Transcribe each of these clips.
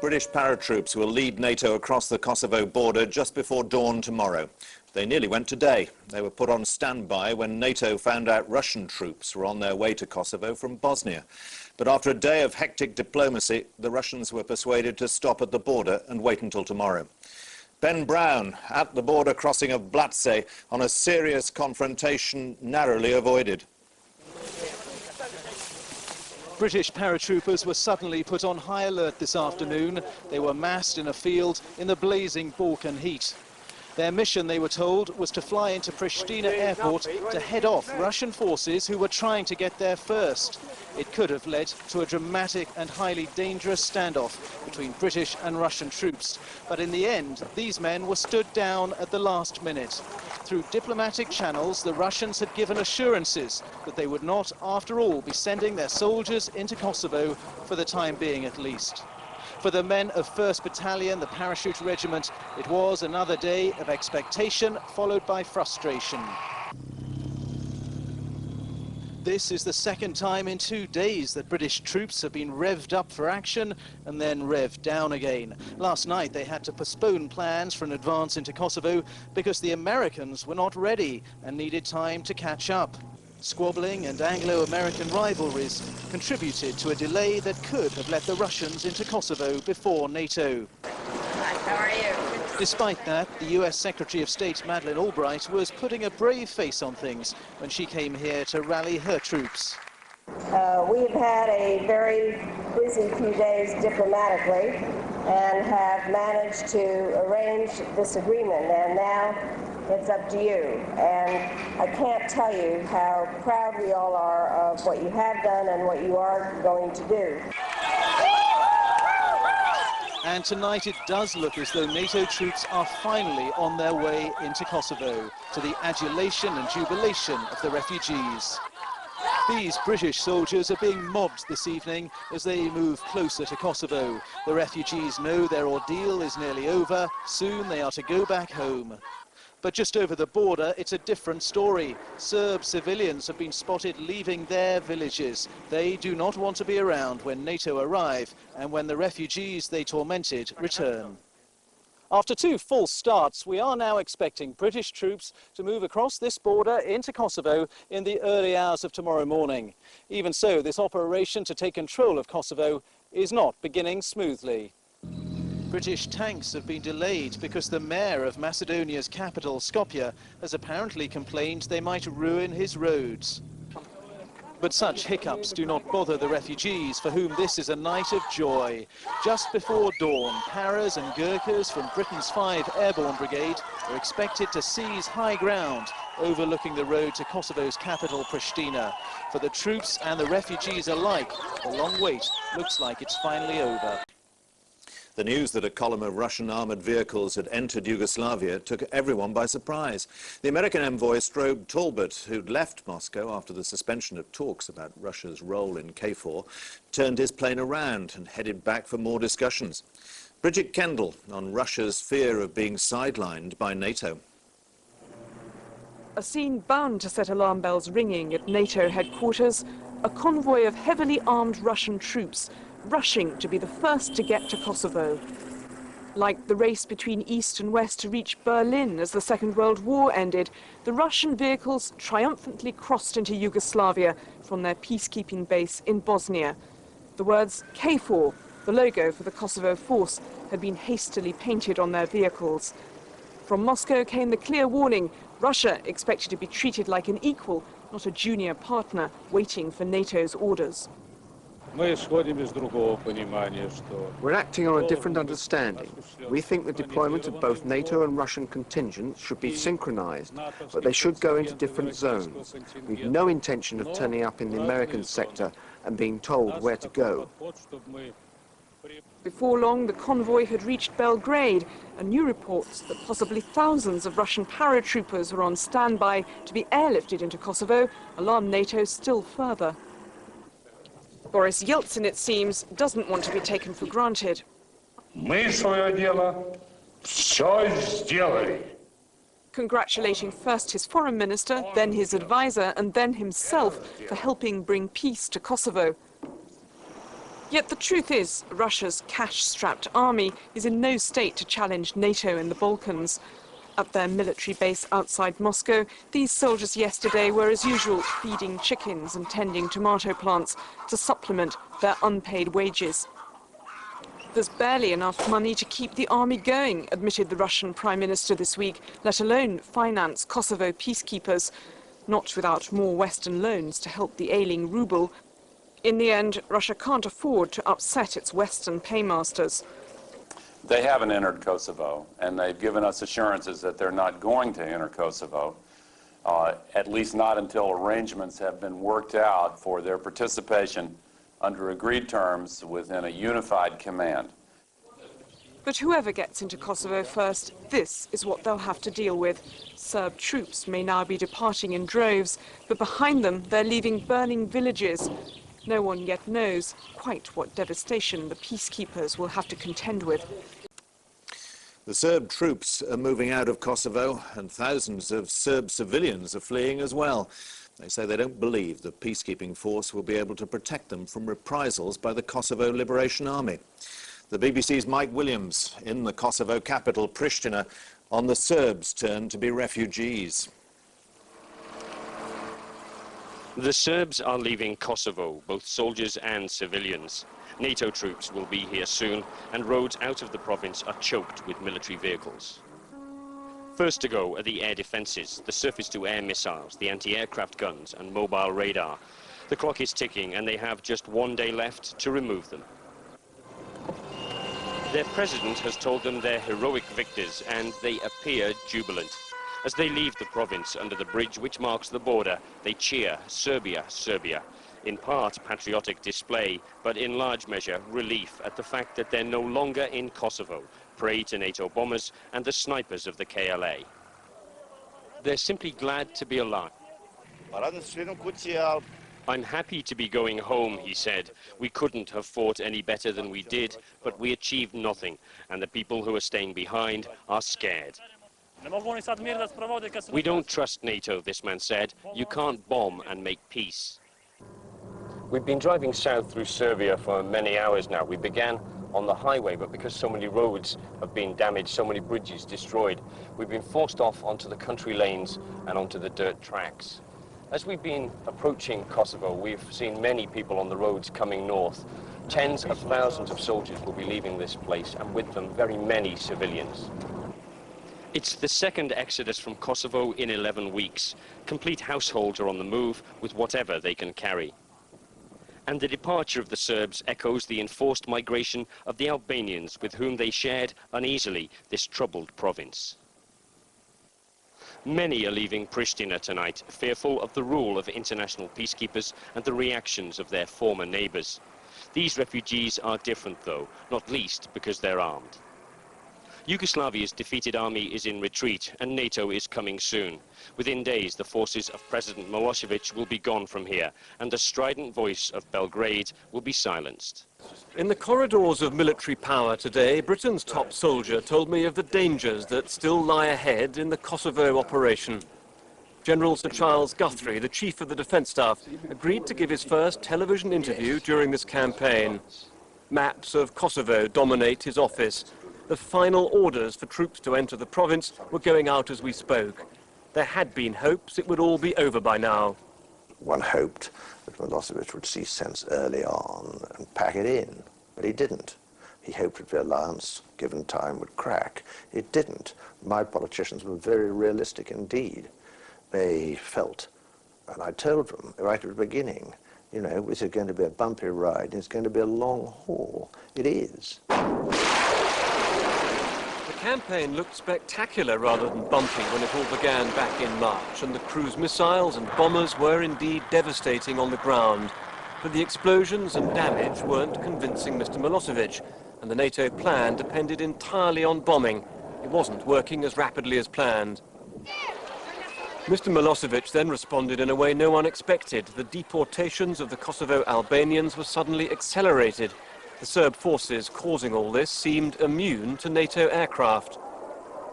British paratroops will lead NATO across the Kosovo border just before dawn tomorrow. They nearly went today. They were put on standby when NATO found out Russian troops were on their way to Kosovo from Bosnia. But after a day of hectic diplomacy, the Russians were persuaded to stop at the border and wait until tomorrow. Ben Brown at the border crossing of Blatce on a serious confrontation narrowly avoided. British paratroopers were suddenly put on high alert this afternoon. They were massed in a field in the blazing Balkan heat. Their mission, they were told, was to fly into Pristina airport to head off Russian forces who were trying to get there first. It could have led to a dramatic and highly dangerous standoff between British and Russian troops. But in the end, these men were stood down at the last minute. Through diplomatic channels, the Russians had given assurances that they would not, after all, be sending their soldiers into Kosovo, for the time being at least. For the men of 1st Battalion, the Parachute Regiment, it was another day of expectation followed by frustration. This is the second time in 2 days that British troops have been revved up for action and then revved down again. Last night they had to postpone plans for an advance into Kosovo because the Americans were not ready and needed time to catch up. Squabbling and Anglo-American rivalries contributed to a delay that could have let the Russians into Kosovo before NATO. Hi, how are you? Despite that, the US Secretary of State Madeleine Albright was putting a brave face on things when she came here to rally her troops. We've had a very busy few days diplomatically and have managed to arrange this agreement, and now it's up to you. And I can't tell you how proud we all are of what you have done and what you are going to do. And tonight it does look as though NATO troops are finally on their way into Kosovo, to the adulation and jubilation of the refugees. These British soldiers are being mobbed this evening as they move closer to Kosovo. The refugees know their ordeal is nearly over. Soon they are to go back home. But just over the border, it's a different story. Serb civilians have been spotted leaving their villages. They do not want to be around when NATO arrive and when the refugees they tormented return. After 2 false starts, we are now expecting British troops to move across this border into Kosovo in the early hours of tomorrow morning. Even so, this operation to take control of Kosovo is not beginning smoothly. British tanks have been delayed because the mayor of Macedonia's capital, Skopje, has apparently complained they might ruin his roads. But such hiccups do not bother the refugees, for whom this is a night of joy. Just before dawn, Paras and Gurkhas from Britain's 5 Airborne Brigade are expected to seize high ground overlooking the road to Kosovo's capital, Pristina. For the troops and the refugees alike, the long wait looks like it's finally over. The news that a column of Russian armoured vehicles had entered Yugoslavia took everyone by surprise. The American envoy Strobe Talbot, who'd left Moscow after the suspension of talks about Russia's role in KFOR, turned his plane around and headed back for more discussions. Bridget Kendall on Russia's fear of being sidelined by NATO. A scene bound to set alarm bells ringing at NATO headquarters, a convoy of heavily armed Russian troops rushing to be the first to get to Kosovo. Like the race between East and West to reach Berlin as the Second World War ended, the Russian vehicles triumphantly crossed into Yugoslavia from their peacekeeping base in Bosnia. The words KFOR, the logo for the Kosovo force, had been hastily painted on their vehicles. From Moscow came the clear warning: Russia expected to be treated like an equal, not a junior partner waiting for NATO's orders. We're acting on a different understanding. We think the deployment of both NATO and Russian contingents should be synchronized, but they should go into different zones. We've no intention of turning up in the American sector and being told where to go. Before long, the convoy had reached Belgrade, and new reports that possibly thousands of Russian paratroopers were on standby to be airlifted into Kosovo alarmed NATO still further. Boris Yeltsin, it seems, doesn't want to be taken for granted. Congratulating first his foreign minister, then his advisor, and then himself for helping bring peace to Kosovo. Yet the truth is, Russia's cash-strapped army is in no state to challenge NATO in the Balkans. At their military base outside Moscow, these soldiers yesterday were, as usual, feeding chickens and tending tomato plants to supplement their unpaid wages. There's barely enough money to keep the army going, admitted the Russian Prime Minister this week, let alone finance Kosovo peacekeepers. Not without more Western loans to help the ailing ruble. In the end, Russia can't afford to upset its Western paymasters. They haven't entered Kosovo, and they've given us assurances that they're not going to enter Kosovo, at least not until arrangements have been worked out for their participation under agreed terms within a unified command. But whoever gets into Kosovo first, this is what they'll have to deal with. Serb troops may now be departing in droves, but behind them they're leaving burning villages. No one yet knows quite what devastation the peacekeepers will have to contend with. The Serb troops are moving out of Kosovo, and thousands of Serb civilians are fleeing as well. They say they don't believe the peacekeeping force will be able to protect them from reprisals by the Kosovo Liberation Army. The BBC's Mike Williams in the Kosovo capital, Pristina, on the Serbs' turn to be refugees. The Serbs are leaving Kosovo, both soldiers and civilians. NATO troops will be here soon, and roads out of the province are choked with military vehicles. First to go are the air defences, the surface-to-air missiles, the anti-aircraft guns and mobile radar. The clock is ticking, and they have just one day left to remove them. Their president has told them they're heroic victors, and they appear jubilant. As they leave the province under the bridge which marks the border, they cheer, Serbia, Serbia. In part patriotic display, but in large measure relief at the fact that they're no longer in Kosovo, prey to NATO bombers and the snipers of the KLA. They're simply glad to be alive. I'm happy to be going home, he said. We couldn't have fought any better than we did, but we achieved nothing, and the people who are staying behind are scared. We don't trust NATO, this man said. You can't bomb and make peace. We've been driving south through Serbia for many hours now. We began on the highway, but because so many roads have been damaged, so many bridges destroyed, we've been forced off onto the country lanes and onto the dirt tracks. As we've been approaching Kosovo, we've seen many people on the roads coming north. Tens of thousands of soldiers will be leaving this place, and with them very many civilians. It's the second exodus from Kosovo in 11 weeks. Complete households are on the move with whatever they can carry. And the departure of the Serbs echoes the enforced migration of the Albanians with whom they shared uneasily this troubled province. Many are leaving Pristina tonight, fearful of the rule of international peacekeepers and the reactions of their former neighbours. These refugees are different though, not least because they're armed. Yugoslavia's defeated army is in retreat, and NATO is coming soon. Within days, the forces of President Milosevic will be gone from here, and the strident voice of Belgrade will be silenced. In the corridors of military power today, Britain's top soldier told me of the dangers that still lie ahead in the Kosovo operation. General Sir Charles Guthrie, the chief of the Defence Staff, agreed to give his first television interview during this campaign. Maps of Kosovo dominate his office. The final orders for troops to enter the province were going out as we spoke. There had been hopes it would all be over by now. One hoped that Milosevic would see sense early on and pack it in, but he didn't. He hoped that the alliance, given time, would crack. It didn't. My politicians were very realistic indeed. They felt, and I told them right at the beginning, you know, this is going to be a bumpy ride, and it's going to be a long haul. It is. The campaign looked spectacular rather than bumpy when it all began back in March, and the cruise missiles and bombers were indeed devastating on the ground. But the explosions and damage weren't convincing Mr. Milosevic, and the NATO plan depended entirely on bombing. It wasn't working as rapidly as planned. Mr. Milosevic then responded in a way no one expected. The deportations of the Kosovo Albanians were suddenly accelerated. The Serb forces causing all this seemed immune to NATO aircraft.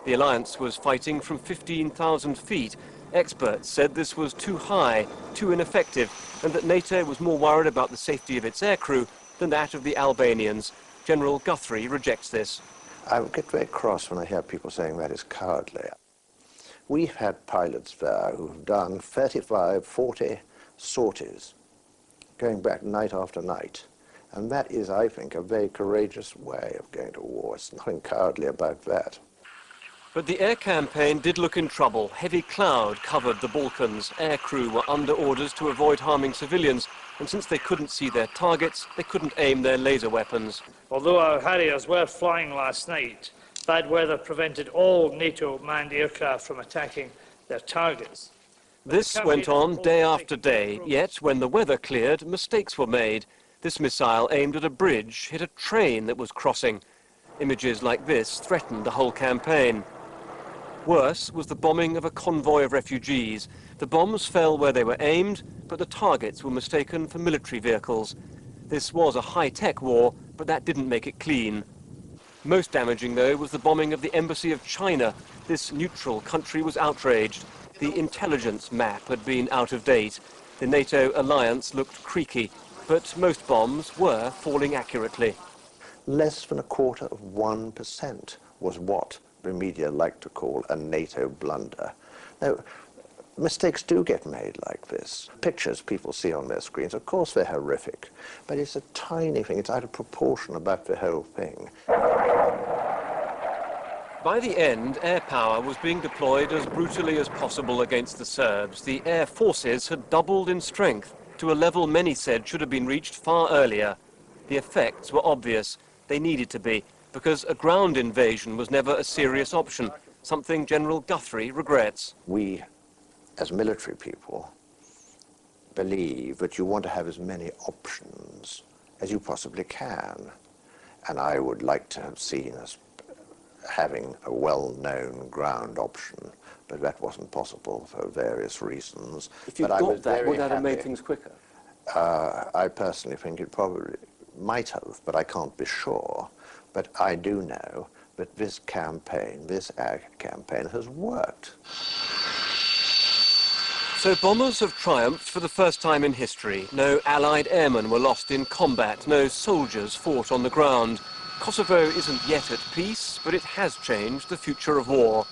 The alliance was fighting from 15,000 feet. Experts said this was too high, too ineffective, and that NATO was more worried about the safety of its aircrew than that of the Albanians. General Guthrie rejects this. I get very cross when I hear people saying that is cowardly. We've had pilots there who've done 35, 40 sorties, going back night after night. And that is, I think, a very courageous way of going to war. There's nothing cowardly about that. But the air campaign did look in trouble. Heavy cloud covered the Balkans. Aircrew were under orders to avoid harming civilians, and since they couldn't see their targets, they couldn't aim their laser weapons. Although our Harriers were flying last night, bad weather prevented all NATO manned aircraft from attacking their targets. This went on day after day, yet when the weather cleared, mistakes were made. This missile aimed at a bridge hit a train that was crossing. Images like this threatened the whole campaign. Worse was the bombing of a convoy of refugees. The bombs fell where they were aimed, but the targets were mistaken for military vehicles. This was a high-tech war, but that didn't make it clean. Most damaging, though, was the bombing of the embassy of China. This neutral country was outraged. The intelligence map had been out of date. The NATO alliance looked creaky, but most bombs were falling accurately. Less than 1/4% was what the media like to call a NATO blunder. Now, mistakes do get made like this. Pictures people see on their screens, of course they're horrific, but it's a tiny thing, it's out of proportion about the whole thing. By the end, air power was being deployed as brutally as possible against the Serbs. The air forces had doubled in strength to a level many said should have been reached far earlier. The effects were obvious. They needed to be, because a ground invasion was never a serious option, something General Guthrie regrets. We, as military people, believe that you want to have as many options as you possibly can. And I would like to have seen us having a well-known ground option, but that wasn't possible for various reasons. If you'd got that, would that have made things quicker? I personally think it probably might have, but I can't be sure. But I do know that this campaign, this air campaign, has worked. So bombers have triumphed for the first time in history. No Allied airmen were lost in combat. No soldiers fought on the ground. Kosovo isn't yet at peace, but it has changed the future of war.